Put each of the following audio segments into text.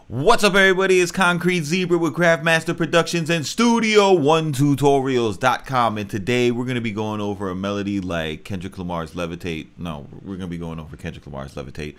What's up, everybody? It's Concrete Zebra with Craftmaster Productions and Studio1tutorials.com, and today we're going to be going over a melody like Kendrick Lamar's Levitate. No, we're going to be going over Kendrick Lamar's Levitate.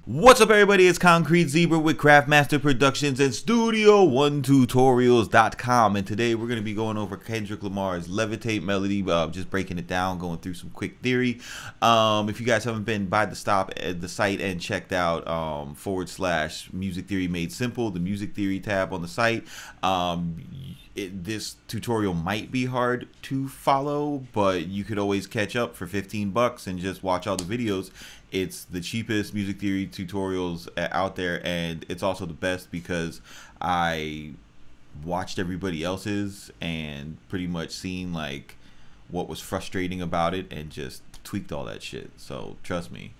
What's up, everybody? It's Concrete Zebra with Craftmaster Productions and Studio1tutorials.com, and today we're going to be going over Kendrick Lamar's Levitate melody, just breaking it down, going through some quick theory. If you guys haven't been by the site and checked out / Music Theory Made Simple, the Music Theory tab on the site, this tutorial might be hard to follow, but you could always catch up for 15 bucks and just watch all the videos. It's the cheapest music theory tutorials out there, and it's also the best because I watched everybody else's and pretty much seen like what was frustrating about it and just tweaked all that shit. So trust me.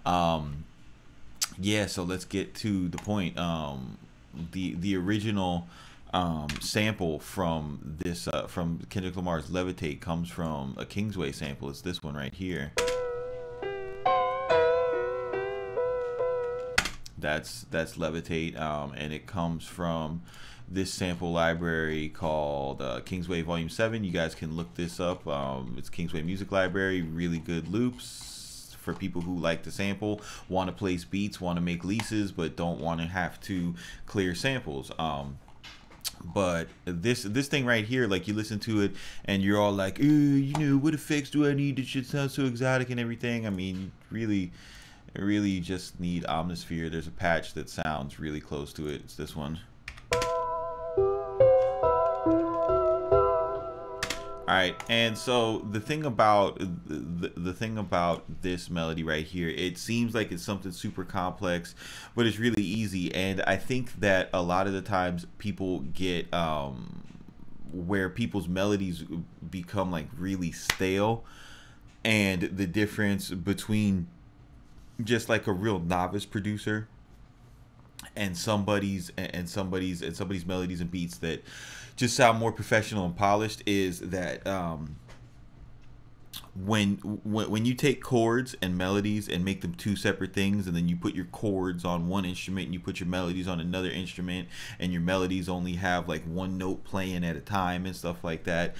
Yeah, so let's get to the point. The original sample from this from Kendrick Lamar's Levitate comes from a Kingsway sample. It's this one right here. That's Levitate, and it comes from this sample library called Kingsway Volume 7. You guys can look this up. It's Kingsway Music Library. Really good loops for people who like to sample, want to place beats, want to make leases, but don't want to have to clear samples. But this thing right here, like, you listen to it and you're all like, you know, what effects do I need? It should sound so exotic and everything. I mean, really just need Omnisphere. There's a patch that sounds really close to it. It's this one. Alright, and so the thing about this melody right here, it seems like it's something super complex, but it's really easy. And I think that a lot of the times people get where people's melodies become like really stale, and the difference between just like a real novice producer and somebody's melodies and beats that just sound more professional and polished is that when you take chords and melodies and make them two separate things, and then you put your chords on one instrument and you put your melodies on another instrument, and your melodies only have like one note playing at a time and stuff like that,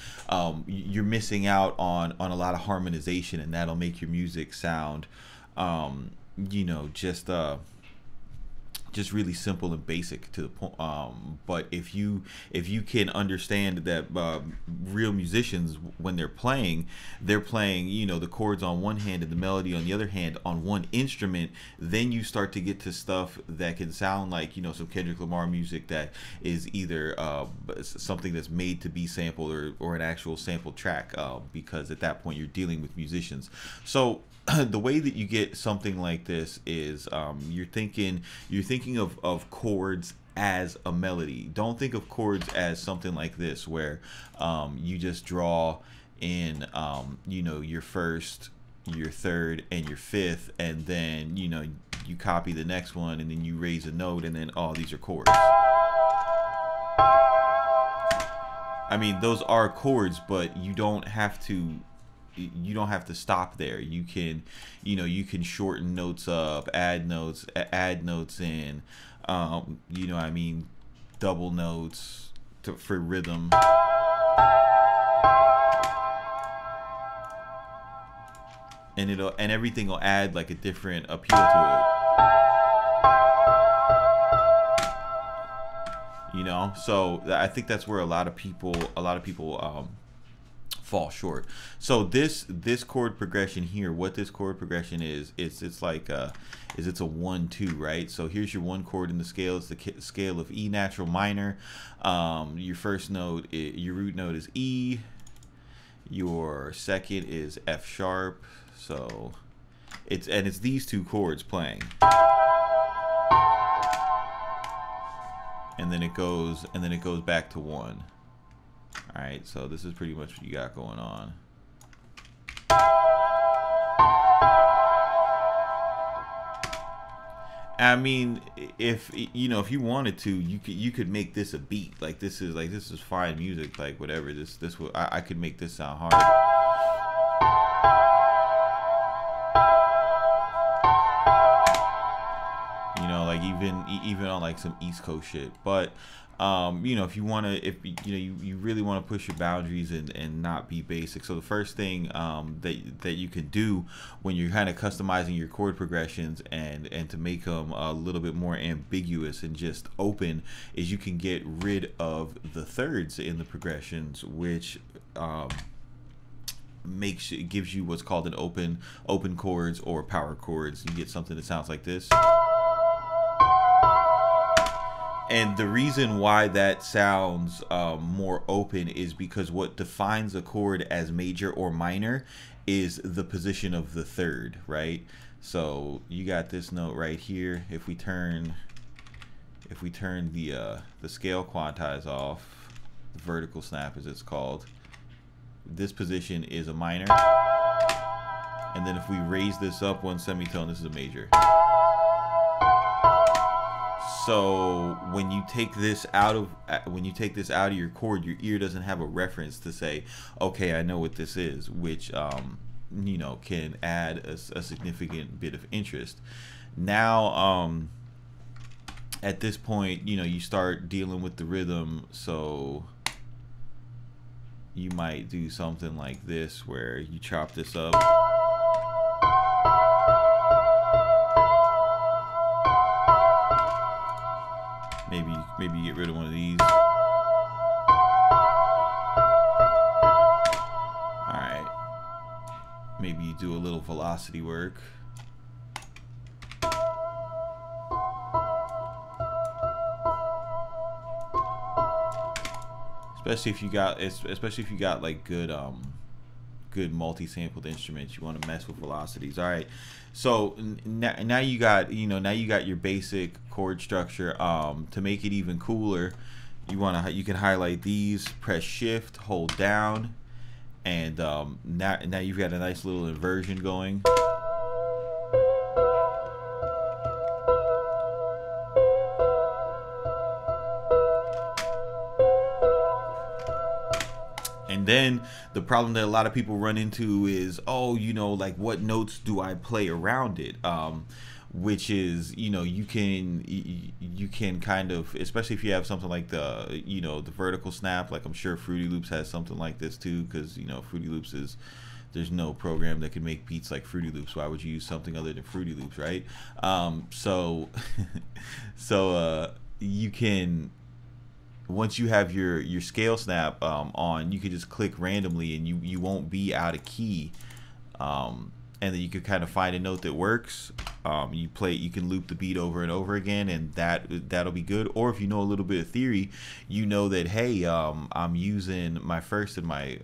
you're missing out on a lot of harmonization, and that'll make your music sound you know, just really simple and basic to the point. But if you can understand that real musicians, when they're playing, you know, the chords on one hand and the melody on the other hand on one instrument, then you start to get to stuff that can sound like, you know, some Kendrick Lamar music that is either something that's made to be sampled or an actual sample track, because at that point you're dealing with musicians. So the way that you get something like this is you're thinking of chords as a melody. Don't think of chords as something like this where you just draw in you know, your first, your third, and your fifth, and then, you know, you copy the next one and then you raise a note, and then these are chords. I mean, those are chords, but you don't have to stop there. You can, you know, you can shorten notes up, add notes in, you know, I mean, double notes for rhythm. And everything will add like a different appeal to it. You know, so I think that's where a lot of people fall short. So this chord progression here, what this chord progression is, it's like it's a 1-2, right? So here's your one chord in the scale. It's the scale of E natural minor. Your first note, your root note is E. Your second is F sharp. So it's these two chords playing, and then it goes back to 1. Alright, so this is pretty much what you got going on. I mean, if you know, if you wanted to, you could make this a beat. Like this is fine music. Like whatever. This will I could make this sound hard. You know, like even on like some East Coast shit. But you know, if you want to, if you know, you really want to push your boundaries and not be basic. So the first thing that you can do when you're kind of customizing your chord progressions and to make them a little bit more ambiguous and just open is you can get rid of the thirds in the progressions, which gives you what's called an open chords or power chords. You get something that sounds like this. And the reason why that sounds more open is because what defines a chord as major or minor is the position of the third, right? So you got this note right here. If we turn the scale quantize off, the vertical snap as it's called, this position is a minor. And then if we raise this up one semitone, this is a major. So when you take this out of your chord, your ear doesn't have a reference to say, okay, I know what this is, which you know, can add a significant bit of interest. Now at this point, you know, you start dealing with the rhythm, so you might do something like this where you chop this up. Maybe you get rid of one of these. Alright. Maybe you do a little velocity work. Especially if you got like good multi-sampled instruments, you want to mess with velocities. All right, so now you got your basic chord structure. To make it even cooler, you can highlight these, press shift, hold down, and now you've got a nice little inversion going. And then the problem that a lot of people run into is, oh, you know, like what notes do I play around it? Which is, you know, you can kind of, especially if you have something like the, you know, the vertical snap, like I'm sure Fruity Loops has something like this too, because, you know, Fruity Loops is, there's no program that can make beats like Fruity Loops. Why would you use something other than Fruity Loops, right? So you can, once you have your scale snap on, you can just click randomly and you won't be out of key, and then you could kind of find a note that works. You can loop the beat over and over again, and that'll be good. Or if you know a little bit of theory, you know that, hey, I'm using my first and my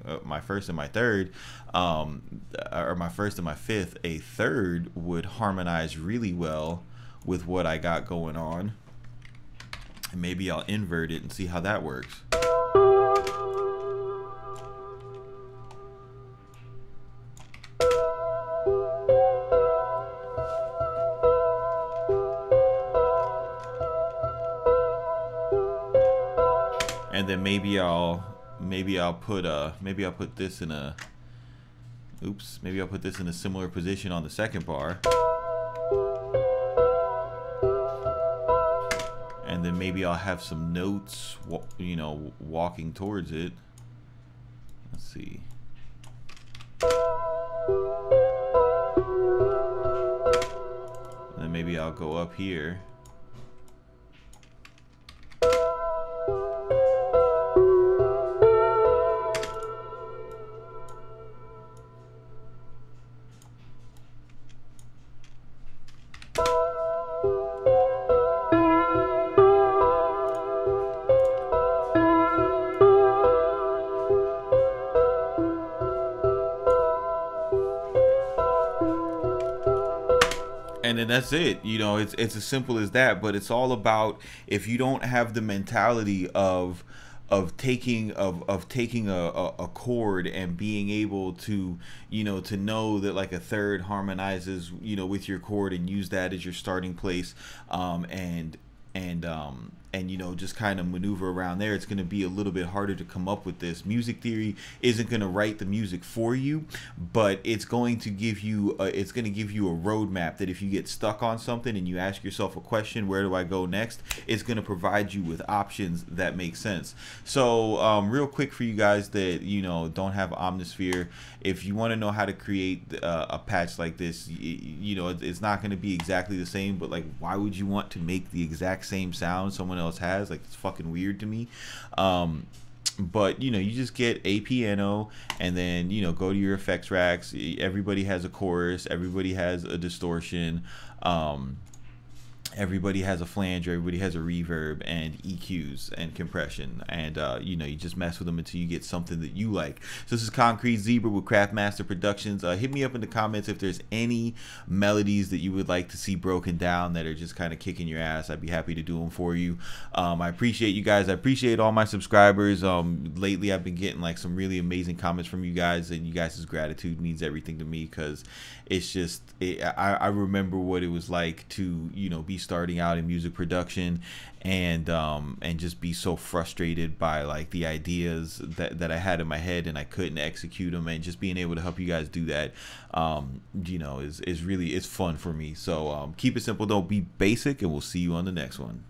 third, or my first and my fifth. A third would harmonize really well with what I got going on. And maybe I'll invert it and see how that works. And then maybe I'll put this in a, maybe I'll put this in a similar position on the second bar. And then maybe I'll have some notes, you know, walking towards it. Let's see. And then maybe I'll go up here. And then that's it. You know, it's as simple as that. But it's all about, if you don't have the mentality of taking a chord and being able to, to know that like a third harmonizes, with your chord, and use that as your starting place, and just kind of maneuver around there. It's going to be a little bit harder to come up with this. Music theory isn't going to write the music for you, but it's going to give you a roadmap that if you get stuck on something and you ask yourself a question, where do I go next, it's going to provide you with options that make sense. So real quick for you guys that don't have Omnisphere, if you want to know how to create a patch like this, it's not going to be exactly the same, but like, why would you want to make the exact same sound someone else has? Like, it's fucking weird to me. But you just get a piano, and then go to your effects racks. Everybody has a chorus, everybody has a distortion, everybody has a flanger, everybody has a reverb and EQs and compression, and you just mess with them until you get something that you like. So this is Concrete Zebra with Craftmaster Productions. Hit me up in the comments if there's any melodies that you would like to see broken down that are just kind of kicking your ass. I'd be happy to do them for you. I appreciate you guys. I appreciate all my subscribers. Lately I've been getting like some really amazing comments from you guys, and you guys' gratitude means everything to me, because it's just I remember what it was like to be starting out in music production, and just be so frustrated by like the ideas that I had in my head and I couldn't execute them, and just being able to help you guys do that is really, it's fun for me. So keep it simple, don't be basic, and we'll see you on the next one.